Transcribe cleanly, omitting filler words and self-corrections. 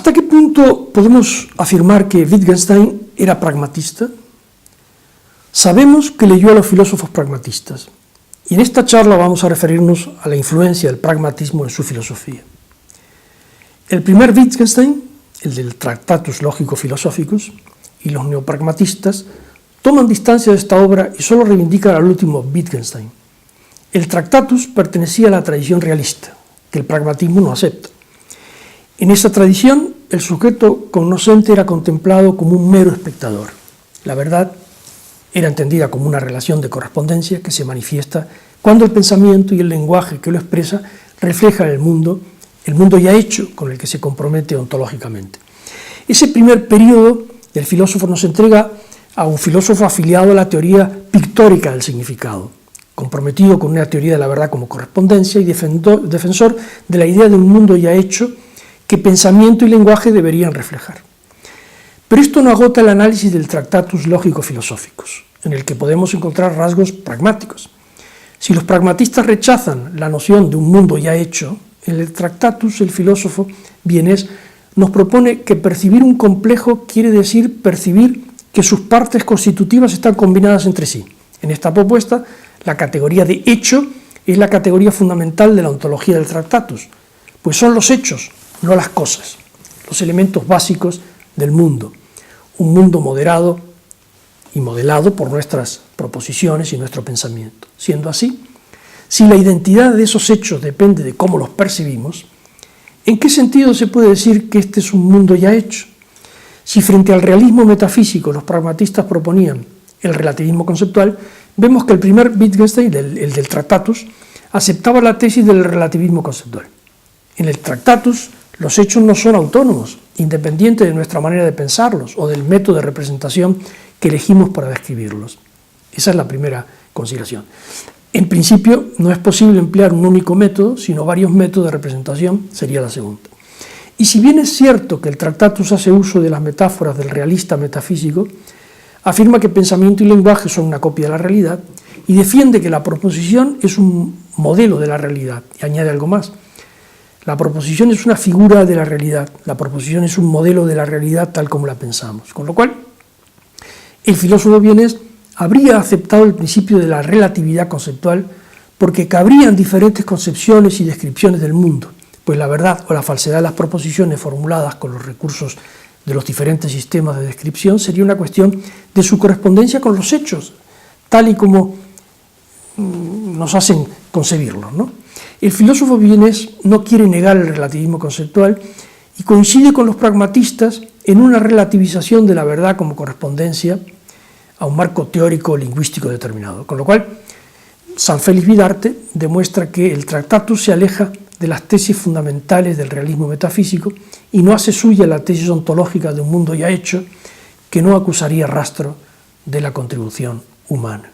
¿Hasta qué punto podemos afirmar que Wittgenstein era pragmatista? Sabemos que leyó a los filósofos pragmatistas, y en esta charla vamos a referirnos a la influencia del pragmatismo en su filosofía. El primer Wittgenstein, el del Tractatus Logico-Philosophicus, y los neopragmatistas toman distancia de esta obra y solo reivindican al último Wittgenstein. El Tractatus pertenecía a la tradición realista, que el pragmatismo no acepta. En esa tradición, el sujeto cognoscente era contemplado como un mero espectador. La verdad era entendida como una relación de correspondencia que se manifiesta cuando el pensamiento y el lenguaje que lo expresa reflejan el mundo ya hecho con el que se compromete ontológicamente. Ese primer periodo del filósofo nos entrega a un filósofo afiliado a la teoría pictórica del significado, comprometido con una teoría de la verdad como correspondencia y defensor de la idea de un mundo ya hecho que pensamiento y lenguaje deberían reflejar. Pero esto no agota el análisis del Tractatus Lógico-Philosophicus, en el que podemos encontrar rasgos pragmáticos. Si los pragmatistas rechazan la noción de un mundo ya hecho, en el Tractatus el filósofo vienés nos propone que percibir un complejo quiere decir percibir que sus partes constitutivas están combinadas entre sí. En esta propuesta, la categoría de hecho es la categoría fundamental de la ontología del Tractatus, pues son los hechos, no las cosas, los elementos básicos del mundo, un mundo moderado y modelado por nuestras proposiciones y nuestro pensamiento. Siendo así, si la identidad de esos hechos depende de cómo los percibimos, ¿en qué sentido se puede decir que este es un mundo ya hecho? Si frente al realismo metafísico los pragmatistas proponían el relativismo conceptual, vemos que el primer Wittgenstein, el del Tractatus, aceptaba la tesis del relativismo conceptual. En el Tractatus, los hechos no son autónomos, independientes de nuestra manera de pensarlos o del método de representación que elegimos para describirlos. Esa es la primera consideración. En principio, no es posible emplear un único método, sino varios métodos de representación, sería la segunda. Y si bien es cierto que el Tractatus hace uso de las metáforas del realista metafísico, afirma que pensamiento y lenguaje son una copia de la realidad y defiende que la proposición es un modelo de la realidad, y añade algo más. La proposición es una figura de la realidad, la proposición es un modelo de la realidad tal como la pensamos. Con lo cual, el filósofo vienés habría aceptado el principio de la relatividad conceptual porque cabrían diferentes concepciones y descripciones del mundo, pues la verdad o la falsedad de las proposiciones formuladas con los recursos de los diferentes sistemas de descripción sería una cuestión de su correspondencia con los hechos, tal y como nos hacen concebirlos, ¿no? El filósofo vienés no quiere negar el relativismo conceptual y coincide con los pragmatistas en una relativización de la verdad como correspondencia a un marco teórico lingüístico determinado. Con lo cual, San Félix Vidarte demuestra que el Tractatus se aleja de las tesis fundamentales del realismo metafísico y no hace suya la tesis ontológica de un mundo ya hecho que no acusaría rastro de la contribución humana.